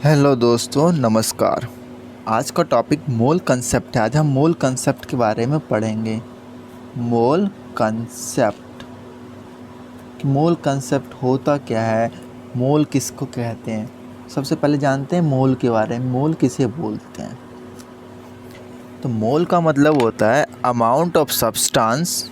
Hello दोस्तों, नमस्कार। आज का टॉपिक मोल कंसेप्ट है। आज हम मोल कंसेप्ट के बारे में पढ़ेंगे। मोल कंसेप्ट कि मोल कंसेप्ट होता क्या है, मोल किसको कहते हैं। सबसे पहले जानते हैं मोल के बारे में। मोल किसे बोलते हैं? तो मोल का मतलब होता है amount of substance,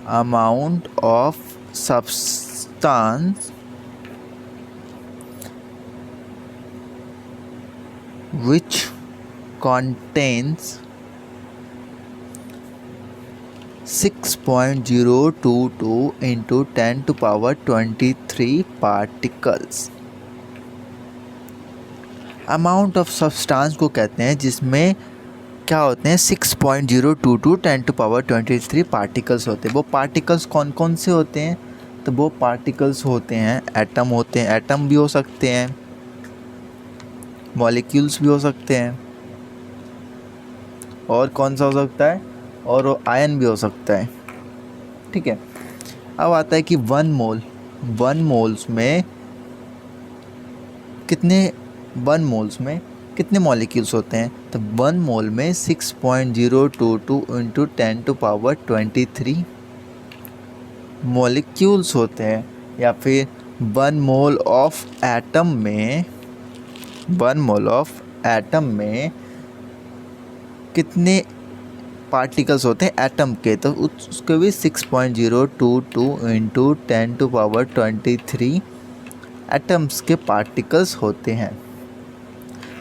amount of substance which contains 6.022 into 10 to power 23 particles। Amount of substance को कहते हैं जिसमें क्या होते हैं 6.022 10 टू पावर 23 पार्टिकल्स होते हैं। वो पार्टिकल्स कौन कौन से होते हैं? तो वो पार्टिकल्स होते हैं एटम होते हैं, एटम भी हो सकते हैं, मॉलिक्यूल्स भी हो सकते हैं, और कौन सा हो सकता है, और वो आयन भी हो सकता है। ठीक है। अब आता है कि वन मोल्स में कितने मॉलिक्यूल्स होते हैं? तो वन मोल में 6.022 इंटू 10 टू पावर 23 मॉलिक्यूल्स होते हैं। या फिर वन मोल ऑफ एटम में कितने पार्टिकल्स होते हैं एटम के? तो उसके भी 6.022 इंटू 10 टू पावर 23 एटम्स के पार्टिकल्स होते हैं।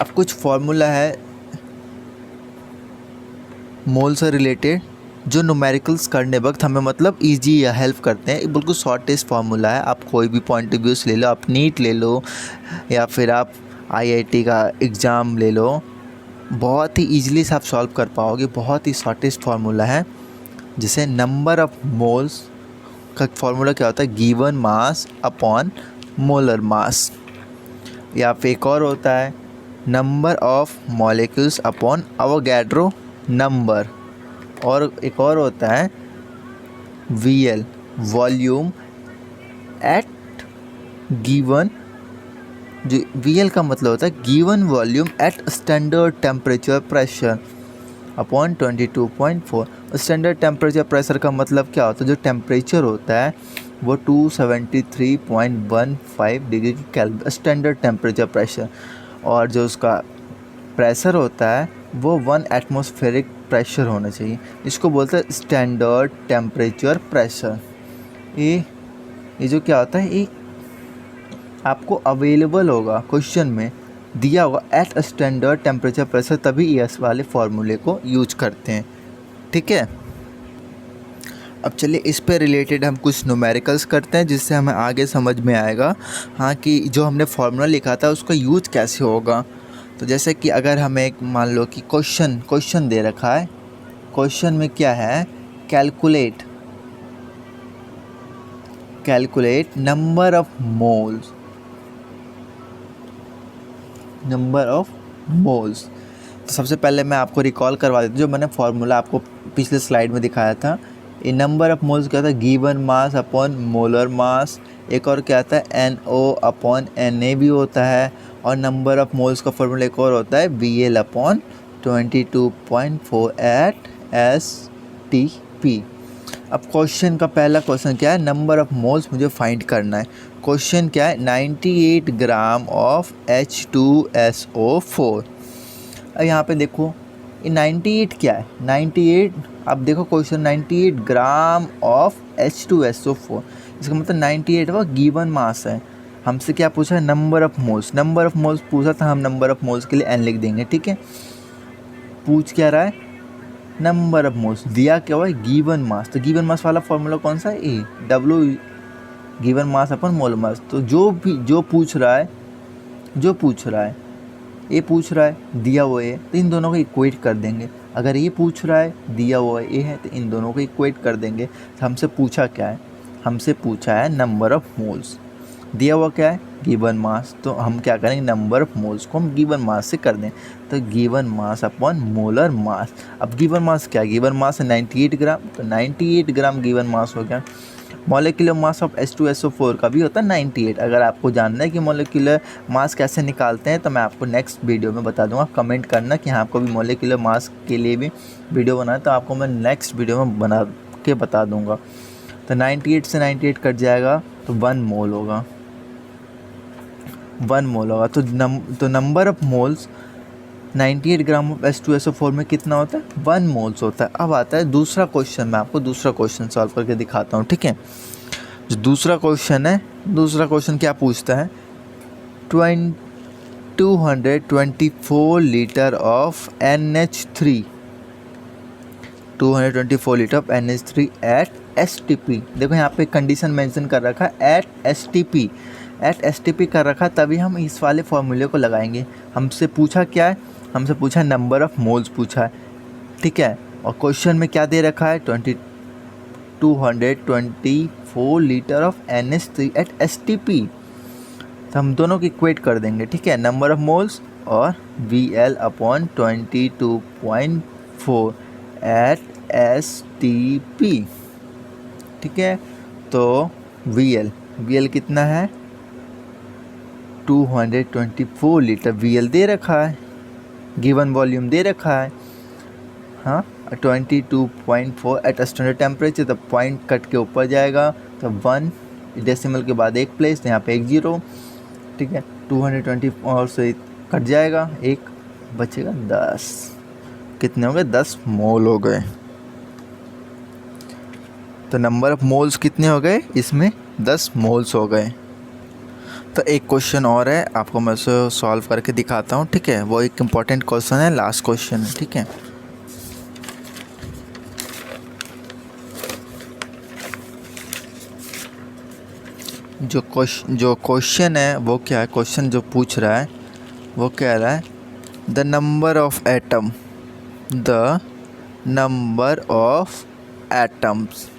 अब कुछ फॉर्मूला है मोल से रिलेटेड जो न्यूमेरिकल्स करने वक्त हमें मतलब इजी या हेल्प करते हैं। बिल्कुल शॉर्टेस्ट फार्मूला है। आप कोई भी पॉइंट ऑफ व्यू से ले लो, आप नीट ले लो या फिर आप आईआईटी का एग्ज़ाम ले लो, बहुत ही ईजिली से आप सॉल्व कर पाओगे। बहुत ही शॉर्टेस्ट फार्मूला है। जिसे नंबर ऑफ मोल्स का फार्मूला क्या होता है? गिवन मास अपॉन मोलर मास। या फिर एक और होता है number of molecules upon Avogadro number. और एक और होता है VL, वॉल्यूम एट गिवन। जो VL का मतलब होता है given volume at standard temperature pressure upon 22.4। Standard temperature pressure का मतलब क्या होता है? जो टेम्परेचर होता है वो 273.15 डिग्री की केल्विन स्टैंडर्ड टेम्परेचर प्रेशर, और जो उसका प्रेशर होता है वो 1 एटमॉस्फेरिक प्रेशर होना चाहिए। इसको बोलते हैं स्टैंडर्ड टेम्परेचर प्रेशर। ये जो क्या होता है, ये आपको अवेलेबल होगा, क्वेश्चन में दिया होगा एट स्टैंडर्ड टेम्परेचर प्रेशर, तभी इस वाले फार्मूले को यूज करते हैं। ठीक है। अब चलिए इस पे रिलेटेड हम कुछ न्यूमेरिकल्स करते हैं जिससे हमें आगे समझ में आएगा हाँ कि जो हमने फार्मूला लिखा था उसका यूज कैसे होगा। तो जैसे कि अगर हमें एक मान लो कि क्वेश्चन दे रखा है। क्वेश्चन में क्या है? Calculate number of moles. तो सबसे पहले मैं आपको रिकॉल करवा देता हूँ जो मैंने फार्मूला आपको पिछले स्लाइड में दिखाया था। ये नंबर ऑफ मोल्स क्या था? गिवन मास अपॉन मोलर मास। एक और क्या था? NO अपॉन Na भी होता है। और नंबर ऑफ मोल्स का फार्मूला एक और होता है VL अपॉन 22.4 एट STP। अब क्वेश्चन का पहला क्वेश्चन क्या है? नंबर ऑफ मोल्स मुझे फाइंड करना है। क्वेश्चन क्या है? 98 ग्राम ऑफ H2SO4। अब यहाँ पे देखो ये 98 क्या है? 98, अब देखो क्वेश्चन 98 ग्राम ऑफ H2SO4, इसका मतलब 98 वो गिवन मास है। हमसे क्या पूछा है? नंबर ऑफ मोल्स पूछा था। हम नंबर ऑफ मोल्स के लिए n लिख देंगे। ठीक है। पूछ क्या रहा है? Number of moles. दिया क्या हुआ है? Given mass. तो गिवन मास वाला फॉर्मूला कौन सा है? E W गिवन मास अपन मोल मास। तो जो पूछ रहा है ये पूछ रहा है दिया हुआ है, तो इन दोनों को इक्वेट कर देंगे। अगर ये पूछ रहा है दिया हुआ ये है, तो इन दोनों को इक्वेट कर देंगे। तो हमसे पूछा क्या है? हमसे पूछा है नंबर ऑफ मोल्स। दिया हुआ क्या है? Given mass. तो हम क्या करेंगे? नंबर ऑफ मोल्स को हम गिवन मास से कर दें। तो गिवन मास अपॉन मोलर मास। अब गिवन मास क्या है? गिवन मास है 98 ग्राम, तो 98 ग्राम गिवन मास हो गया। मॉलिक्यूलर मास ऑफ H2SO4 का भी होता है 98। अगर आपको जानना है कि मॉलिक्यूलर मास कैसे निकालते हैं तो मैं आपको नेक्स्ट वीडियो में बता दूंगा। कमेंट करना कि हाँ आपको भी मॉलिक्यूलर मास के लिए भी वीडियो बनाना है तो आपको मैं नेक्स्ट वीडियो में बना के बता दूंगा। तो 98 से 98 कट जाएगा तो 1 मोल होगा, 1 मोल होगा। तो number of moles 98 gram of H2SO4 में कितना होता है? 1 मोल्स होता है। अब आता है दूसरा क्वेश्चन, मैं आपको दूसरा क्वेश्चन सॉल्व करके दिखाता हूँ, ठीक है। जो दूसरा क्वेश्चन है, दूसरा क्वेश्चन क्या पूछता है? 224 litre of NH3, 224 litre of NH3 at STP। देखो यहाँ पे कंडीशन मेंशन कर रखा है एट STP, एट STP कर रखा, तभी हम इस वाले फॉर्मूले को लगाएंगे। हमसे पूछा क्या है? हमसे पूछा नंबर ऑफ मोल्स पूछा है, ठीक है। और क्वेश्चन में क्या दे रखा है? 224 litre of NH3 at STP। तो हम दोनों की इक्वेट कर देंगे, ठीक है। नंबर ऑफ मोल्स और VL अपॉन 22.4 एट STP, ठीक है। तो VL कितना है? 224 लीटर VL दे रखा है, गिवन वॉल्यूम दे रखा है, हाँ। 22.4 एट स्टैंडर्ड टेम्परेचर, तो पॉइंट कट के ऊपर जाएगा तो 1 डेसिमल के बाद एक प्लेस, यहाँ पे एक 0, ठीक है। 224 से कट जाएगा, एक बचेगा 10। कितने हो गए? 10 मोल हो गए। तो नंबर ऑफ मोल्स कितने हो गए? इसमें 10 मोल्स हो गए। तो एक क्वेश्चन और है, आपको मैं उसे सॉल्व करके दिखाता हूँ, ठीक है। वो एक इम्पॉर्टेंट क्वेश्चन है, लास्ट क्वेश्चन है, ठीक है। जो क्वेश्चन है वो क्या है? क्वेश्चन जो पूछ रहा है वो कह रहा है the number of atom, the number of atoms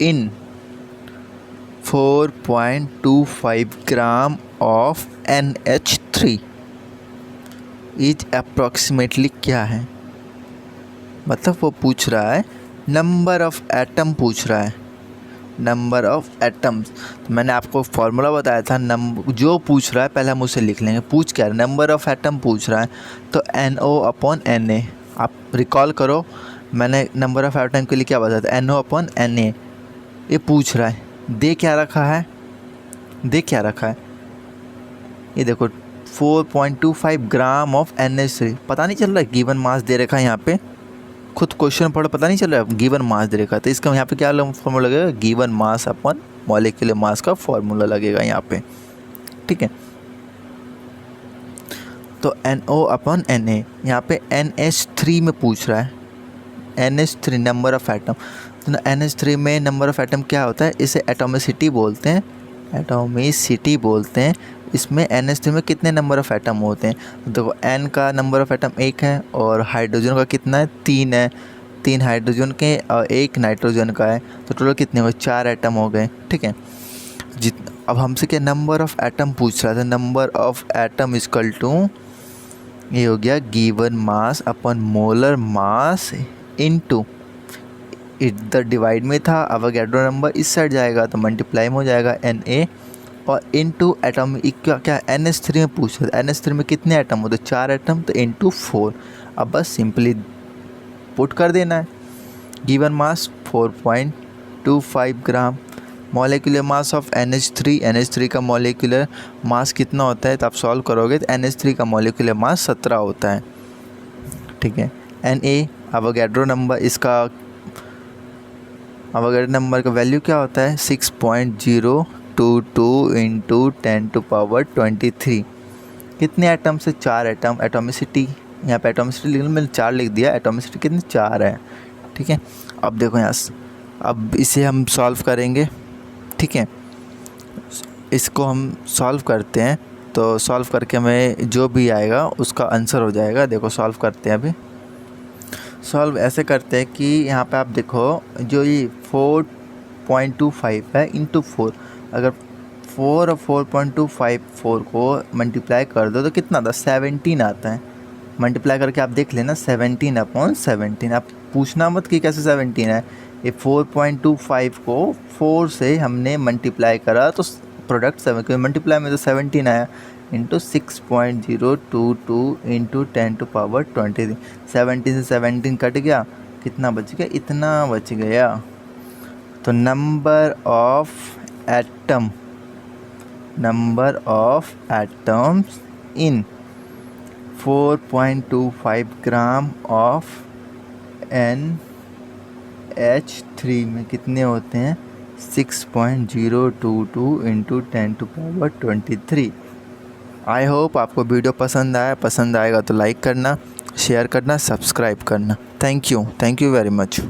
in 4.25 gram of NH3 is approximately क्या है? मतलब वो पूछ रहा है नंबर ऑफ एटम पूछ रहा है, नंबर ऑफ एटम्स। तो मैंने आपको फॉर्मूला बताया था, जो पूछ रहा है पहले हम उसे लिख लेंगे। पूछ क्या है? नंबर ऑफ एटम पूछ रहा है, तो NO अपॉन Na। आप रिकॉल करो, मैंने नंबर ऑफ एटम के लिए क्या बताया था? NO upon Na। ये पूछ रहा है, दे क्या रखा है? दे क्या रखा है? ये देखो 4.25 ग्राम ऑफ NH3। पता नहीं चल रहा है गिवन मास दे रखा है यहाँ पे, खुद क्वेश्चन पढ़ो, पता नहीं चल रहा है गिवन मास दे रखा है। तो इसका यहाँ पे क्या फॉर्मूला लगेगा? Given mass upon molecular mass का फॉर्मूला लगेगा यहाँ पे, ठीक है। तो NO अपॉन Na, यहाँ पे NH3 में पूछ रहा है, NH3 नंबर ऑफ एटम। तो NH3 में नंबर ऑफ एटम क्या होता है? इसे एटोमिसिटी बोलते हैं, एटोमिसिटी बोलते हैं। इसमें NH3 में कितने नंबर ऑफ एटम होते हैं? देखो N का नंबर ऑफ एटम 1 है और हाइड्रोजन का कितना है? 3 है। 3 हाइड्रोजन के और 1 नाइट्रोजन का है, तो टोटल कितने हो गए? 4 एटम हो गए, ठीक है। अब हमसे क्या नंबर ऑफ एटम पूछ रहा था? Number of atom equal to, ये हो गया given mass upon molar mass into, इधर डिवाइड में था, अवोगाड्रो नंबर इस साइड जाएगा तो मल्टीप्लाई में हो जाएगा Na, और इनटू एटॉमिक क्या NH3 में पूछ रहा था। NH3 में कितने एटम होते? 4 एटम, तो इनटू 4। अब बस सिंपली पुट कर देना है। Given mass 4.25 gram, molecular mass of NH3 का मॉलिक्यूलर मास कितना होता है? तो आप सॉल्व करोगे तो NH3 का मॉलिक्यूलर मास 17 होता है, ठीक है। Na अवोगाड्रो नंबर, इसका अवोगाड्रो नंबर का वैल्यू क्या होता है? 6.022 इंटू 10⁻23। कितने एटम से? 4 एटम। एटोमिसिटी, यहाँ पे एटोमिसिटी लिख, मैंने 4 लिख दिया, एटोमिसिटी कितनी? 4 है, ठीक है। अब देखो यहाँ अब इसे हम सॉल्व करेंगे, ठीक है। इसको हम सॉल्व करते हैं, तो सॉल्व करके हमें जो भी आएगा उसका आंसर हो जाएगा। देखो सॉल्व करते हैं, अभी सॉल्व ऐसे करते हैं कि यहाँ पे आप देखो जो ये 4.25 है इंटू 4, अगर 4 और 4.254 को मल्टीप्लाई कर दो तो कितना आता है? 17 आता है, मल्टीप्लाई करके आप देख लेना 17/17। आप पूछना मत कि कैसे 17 है। ये 4.25 को 4 से हमने मल्टीप्लाई करा तो प्रोडक्ट 7, क्योंकि मल्टीप्लाई में तो 17 आया, इंटू 6.022 इंटू 10⁻23। 17 से 17 कट गया, कितना बच गया? इतना बच गया। तो number of atoms in 4.25 gram of NH3 में कितने होते हैं? 6.022 इंटू 10⁻23। आई होप आपको वीडियो पसंद आएगा तो लाइक करना, शेयर करना, सब्सक्राइब करना। Thank you very much.